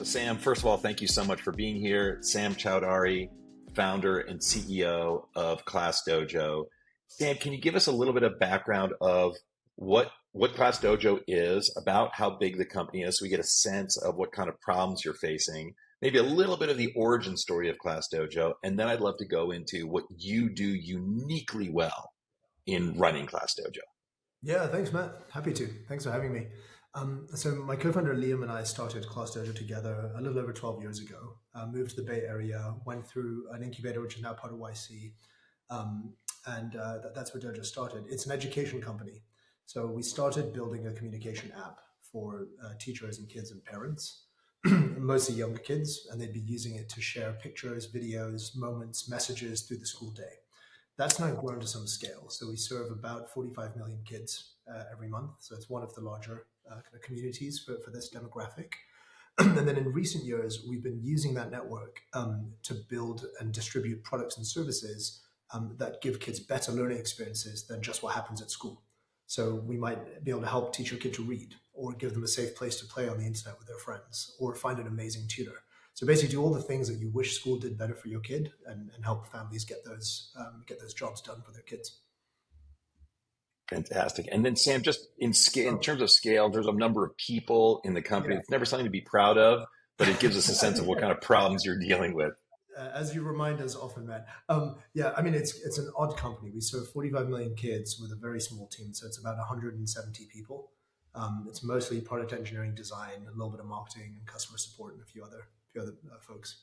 Sam, first of all, thank you so much for being here. Sam Chaudhary, founder and CEO of ClassDojo. Sam, can you give us a little bit of background of what ClassDojo is, about how big the company is, so we get a sense of what kind of problems you're facing, maybe a little bit of the origin story of ClassDojo, and then I'd love to go into what you do uniquely well in running ClassDojo. Yeah, thanks, Matt. Happy to. Thanks for having me. So my co-founder Liam and I started ClassDojo together a little over 12 years ago. Moved to the Bay Area, went through an incubator, which is now part of YC, and that's where Dojo started. It's an education company. So we started building a communication app for teachers and kids and parents, mostly younger kids, and they'd be using it to share pictures, videos, moments, messages through the school day. That's now grown to some scale. So we serve about 45 million kids every month. So it's one of the larger kind of communities for this demographic. And then in recent years, we've been using that network to build and distribute products and services that give kids better learning experiences than just what happens at school. So we might be able to help teach your kid to read, or give them a safe place to play on the internet with their friends, or find an amazing tutor. So basically do all the things that you wish school did better for your kid, and help families get those jobs done for their kids. Fantastic. And then Sam, just in terms of scale, there's a number of people in the company. Yeah. It's never something to be proud of, but it gives us a sense of what kind of problems you're dealing with. As you remind us often, Matt. Yeah, I mean, it's an odd company. We serve 45 million kids with a very small team, so it's about 170 people. It's mostly product engineering, design, a little bit of marketing and customer support, and a few other folks.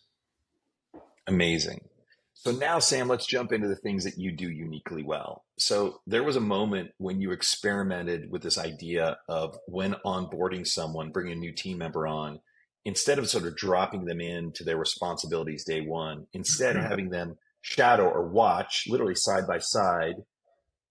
Amazing. So now, Sam, let's jump into the things that you do uniquely well. So there was a moment when you experimented with this idea of, when onboarding someone, bringing a new team member on, instead of sort of dropping them into their responsibilities day one, instead having them shadow or watch, literally side by side,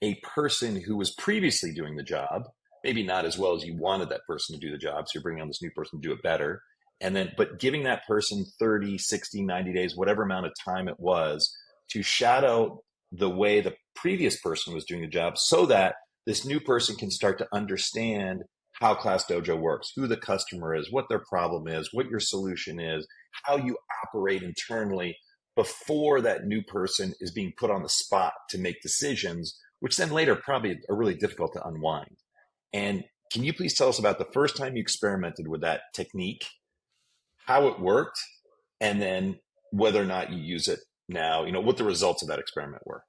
a person who was previously doing the job, maybe not as well as you wanted that person to do the job. So you're bringing on this new person to do it better. And then, but giving that person 30, 60, 90 days, whatever amount of time it was, to shadow the way the previous person was doing the job, so that this new person can start to understand how ClassDojo works, who the customer is, what their problem is, what your solution is, how you operate internally, before that new person is being put on the spot to make decisions, which then later probably are really difficult to unwind. And can you please tell us about the first time you experimented with that technique, how it worked, and then whether or not you use it now, what the results of that experiment were?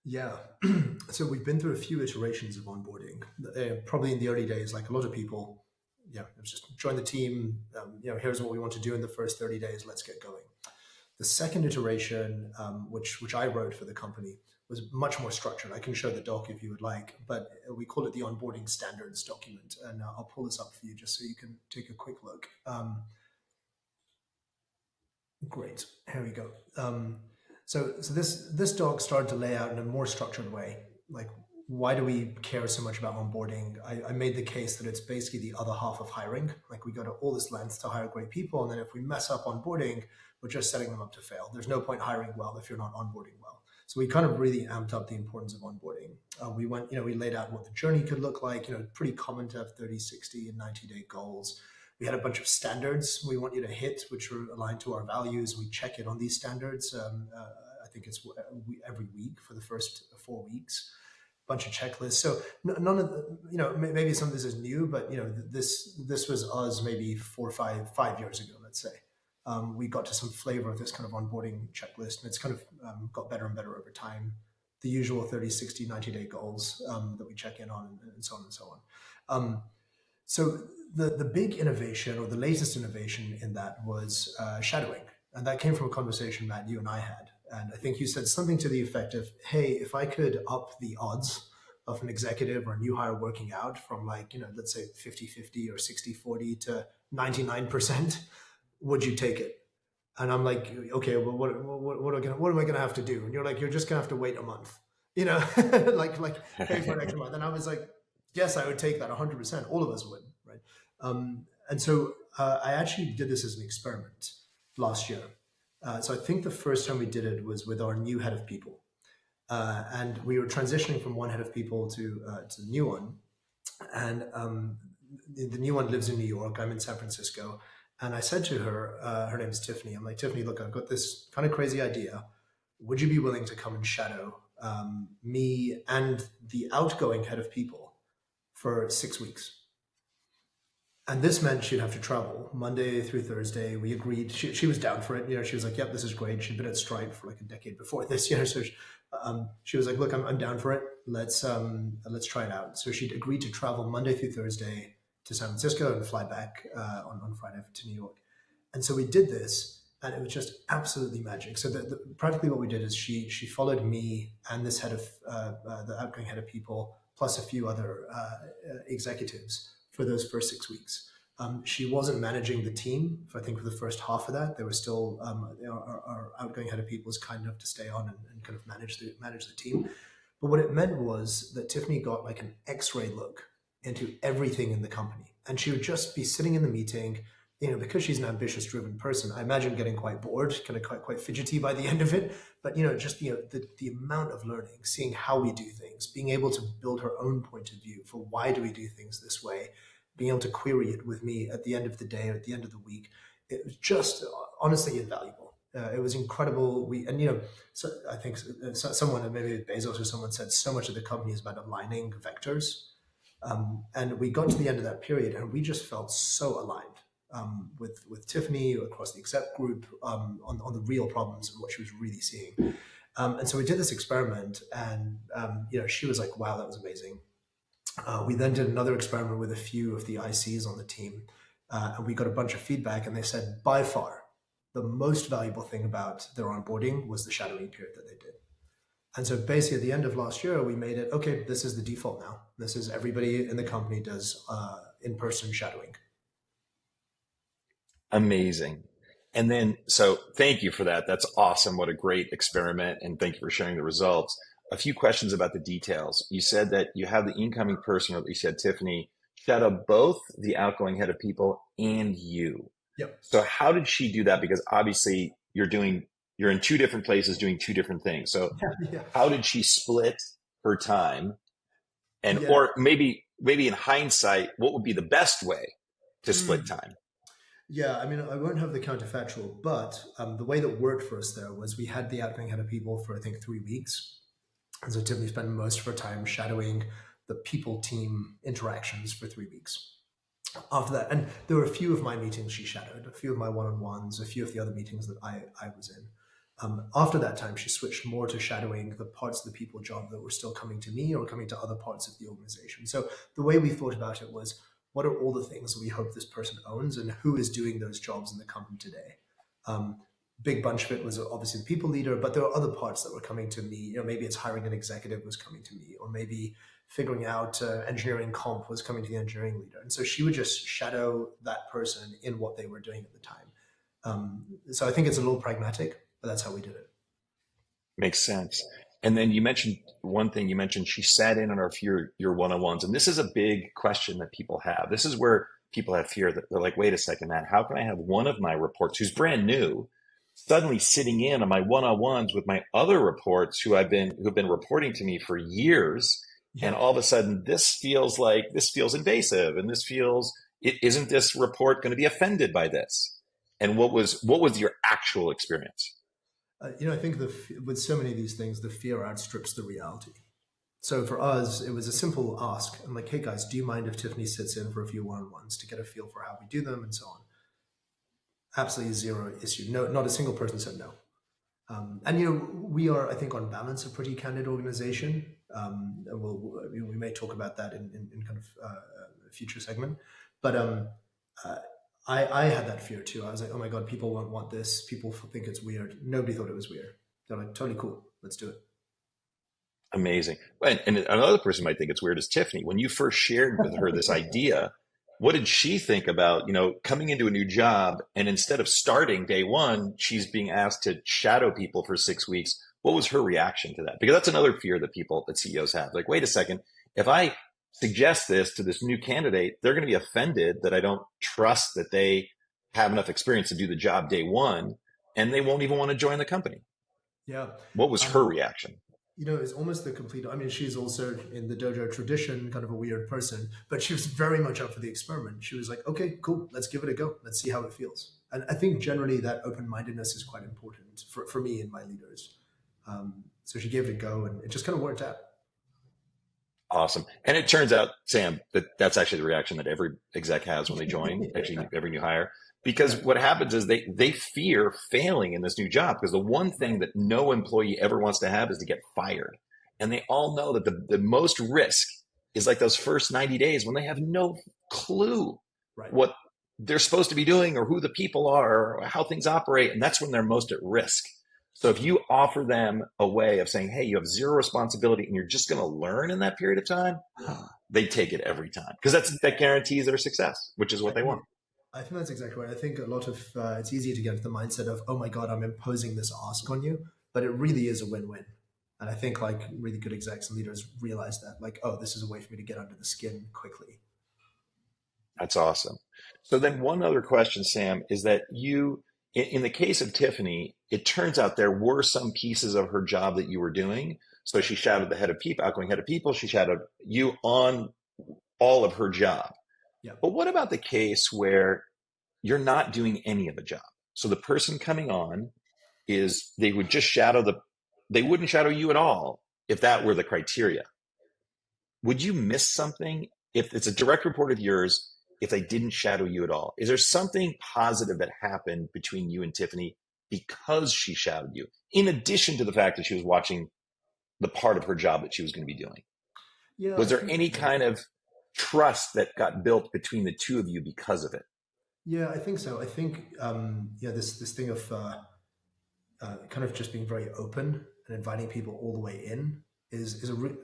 Yeah. So we've been through a few iterations of onboarding. Probably in the early days, like a lot of people, yeah, it was just join the team. Here's what we want to do in the first 30 days. Let's get going. The second iteration, which I wrote for the company, was much more structured. I can show the doc if you would like, but we call it the onboarding standards document. And I'll pull this up for you just so you can take a quick look. Great. Here we go. So this doc started to lay out in a more structured way. Like, why do we care so much about onboarding? I made the case that it's basically the other half of hiring. Like, we go to all this length to hire great people, and then if we mess up onboarding, we're just setting them up to fail. There's no point hiring well if you're not onboarding well. So we kind of really amped up the importance of onboarding. We laid out what the journey could look like. Pretty common to have 30, 60, and 90-day goals. We had a bunch of standards we want you to hit, which are aligned to our values. We check in on these standards. I think it's every week for the first 4 weeks. Bunch of checklists. So none of maybe some of this is new, but this was us maybe 5 years ago, let's say. We got to some flavor of this kind of onboarding checklist, and it's kind of got better and better over time. The usual 30, 60, 90-day goals that we check in on, and so on and so on. So the big innovation, or the latest innovation in that, was shadowing. And that came from a conversation, Matt, you and I had. And I think you said something to the effect of, hey, if I could up the odds of an executive or a new hire working out from, like, let's say 50-50 or 60-40 to 99%, would you take it? And I'm like, okay, well, what am I going to have to do? And you're like, you're just going to have to wait a month, like pay for an extra month. And I was like, yes, I would take that 100%. All of us would, right? And so I actually did this as an experiment last year. So I think the first time we did it was with our new head of people. And we were transitioning from one head of people to the new one. And the new one lives in New York. I'm in San Francisco. And I said to her, her name is Tiffany. I'm like, Tiffany, look, I've got this kind of crazy idea. Would you be willing to come and shadow me and the outgoing head of people for 6 weeks? And this meant she'd have to travel Monday through Thursday. We agreed. She was down for it. She was like, "Yep, this is great." She'd been at Stripe for like a decade before this. So she was like, "Look, I'm down for it. Let's try it out." So she'd agreed to travel Monday through Thursday to San Francisco and fly back on Friday to New York. And so we did this, and it was just absolutely magic. So practically what we did is she followed me and this head of the outgoing head of people, plus a few other executives for those first 6 weeks. She wasn't managing the team. I think for the first half of that, there was still our outgoing head of people was kind enough to stay on and kind of manage the team. But what it meant was that Tiffany got like an X-ray look into everything in the company, and she would just be sitting in the meeting. Because she's an ambitious, driven person, I imagine getting quite bored, kind of quite fidgety by the end of it. But just the amount of learning, seeing how we do things, being able to build her own point of view for why do we do things this way, being able to query it with me at the end of the day or at the end of the week, it was just honestly invaluable. It was incredible. So I think someone, maybe Bezos or someone, said so much of the company is about aligning vectors. And we got to the end of that period, and we just felt so aligned with Tiffany across the exec group on the real problems and what she was really seeing. And so we did this experiment, and she was like, "Wow, that was amazing." We then did another experiment with a few of the ICs on the team, and we got a bunch of feedback, and they said by far the most valuable thing about their onboarding was the shadowing period that they did. And so basically at the end of last year, we made it, okay, this is the default now. This is everybody in the company does in-person shadowing. Amazing. And then, so thank you for that. That's awesome. What a great experiment. And thank you for sharing the results. A few questions about the details. You said that you have the incoming person, or at least you said Tiffany, shadow both the outgoing head of people and you. Yep. So how did she do that? Because obviously you're in two different places doing two different things. So Yeah. how did she split her time? And, Yeah. or maybe in hindsight, what would be the best way to split Mm. time? Yeah, I mean, I won't have the counterfactual, but the way that worked for us there was we had the outgoing head of people for, I think, 3 weeks. And so Tiffany spent most of her time shadowing the people team interactions for 3 weeks. After that, and there were a few of my meetings she shadowed, a few of my one-on-ones, a few of the other meetings that I was in. After that time, she switched more to shadowing the parts of the people job that were still coming to me or coming to other parts of the organization. So the way we thought about it was, what are all the things that we hope this person owns, and who is doing those jobs in the company today? Um, Big bunch of it was obviously the people leader, but there were other parts that were coming to me. Maybe it's hiring an executive was coming to me, or maybe figuring out engineering comp was coming to the engineering leader. And so she would just shadow that person in what they were doing at the time. So I think it's a little pragmatic, but that's how we did it. Makes sense. And then you mentioned one thing. You mentioned she sat in on our few your one-on-ones, and this is a big question that people have. This is where people have fear that they're like, "Wait a second, man, how can I have one of my reports who's brand new suddenly sitting in on my one-on-ones with my other reports who've been reporting to me for years, and Yeah. all of a sudden this feels invasive, and isn't this report going to be offended by this?" And what was your actual experience? I think with so many of these things, the fear outstrips the reality. So for us, it was a simple ask. I'm like, hey guys, do you mind if Tiffany sits in for a few one-on-ones to get a feel for how we do them and so on? Absolutely zero issue. No, not a single person said no. And we are, I think, on balance, a pretty candid organization. And we may talk about that in kind of a future segment. But uh, I had that fear too. I was like, oh my god, people won't want this. People think it's weird. Nobody thought it was weird. They're like, totally cool. Let's do it. Amazing. And another person might think it's weird is Tiffany. When you first shared with her this idea, what did she think about, coming into a new job and instead of starting day one, she's being asked to shadow people for 6 weeks? What was her reaction to that? Because that's another fear that CEOs have. Like, wait a second, if I suggest this to this new candidate, they're going to be offended that I don't trust that they have enough experience to do the job day one, and they won't even want to join the company. Yeah. What was her Um, reaction? It's almost the complete. I mean, she's also in the dojo tradition, kind of a weird person, but she was very much up for the experiment. She was like, okay, cool, let's give it a go. Let's see how it feels. And I think generally that open mindedness is quite important for me and my leaders. So she gave it a go and it just kind of worked out. Awesome. And it turns out, Sam, that that's actually the reaction that every exec has when they join, actually Yeah, every new hire. Because yeah, what happens is they fear failing in this new job because the one thing that no employee ever wants to have is to get fired. And they all know that the most risk is like those first 90 days when they have no clue right. what they're supposed to be doing or who the people are or how things operate. And that's when they're most at risk. So if you offer them a way of saying, hey, you have zero responsibility and you're just going to learn in that period of time, they take it every time because that guarantees their success, which is I what they think, want. I think that's exactly right. I think a lot of it's easy to get into the mindset of, oh my God, I'm imposing this ask on you, but it really is a win-win. And I think like really good execs and leaders realize that, like, oh, this is a way for me to get under the skin quickly. That's awesome. So then one other question, Sam, is that in the case of Tiffany, it turns out there were some pieces of her job that you were doing. So she shadowed the head of people, outgoing head of people. She shadowed you on all of her job. Yeah. But what about the case where you're not doing any of the job? So the person coming on is they wouldn't shadow you at all if that were the criteria. Would you miss something if it's a direct report of yours if they didn't shadow you at all? Is there something positive that happened between you and Tiffany because she shadowed you, in addition to the fact that she was watching the part of her job that she was going to be doing? Yeah, Was I there think any so. kind of trust that got built between the two of you because of it? Yeah, I think so. I think yeah, this thing of kind of just being very open and inviting people all the way in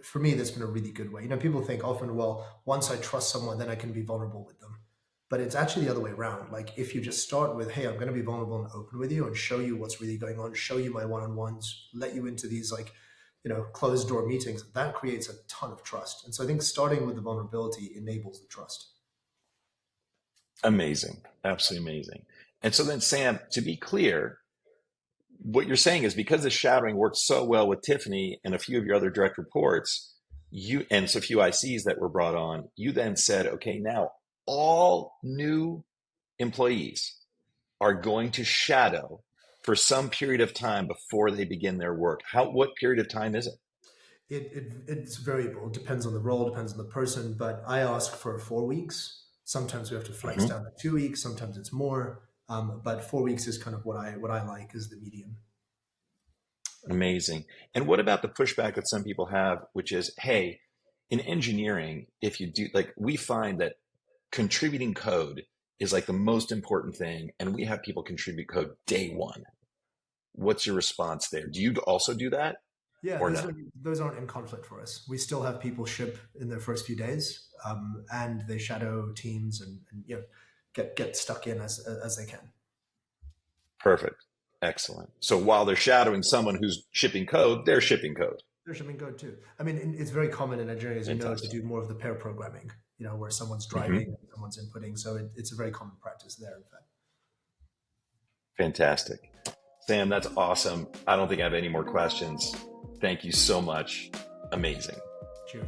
for me that's been a really good way. People think often, well, once I trust someone, then I can be vulnerable with them. But it's actually the other way around. Like if you just start with, hey, I'm going to be vulnerable and open with you and show you what's really going on, show you my one-on-ones, let you into these like closed door meetings, that creates a ton of trust. And so I think starting with the vulnerability enables the trust. Amazing. Absolutely amazing. And so then, Sam, to be clear, what you're saying is because the shadowing worked so well with Tiffany and a few of your other direct reports, you and so few ICs that were brought on, you then said, okay, now all new employees are going to shadow for some period of time before they begin their work. What period of time is it? It's variable. It depends on the role, depends on the person. But I ask for 4 weeks. Sometimes we have to flex Mhm. down to 2 weeks. Sometimes it's more. But 4 weeks is kind of what I like is the median. Amazing. And what about the pushback that some people have, which is, hey, in engineering, if you do, like, we find that contributing code is like the most important thing, and we have people contribute code day one. What's your response there? Do you also do that Yeah, or no? those aren't in conflict for us. We still have people ship in their first few days, and they shadow teams and get stuck in as they can. Perfect. Excellent. So while they're shadowing someone who's shipping code, they're shipping code. They're shipping code too. I mean, it's very common in engineering, as you know, to Fantastic. do more of the pair programming. Where someone's driving Hmm. and someone's inputting. So it's a very common practice there. In fact. Fantastic. Sam, that's awesome. I don't think I have any more questions. Thank you so much. Amazing. Cheers.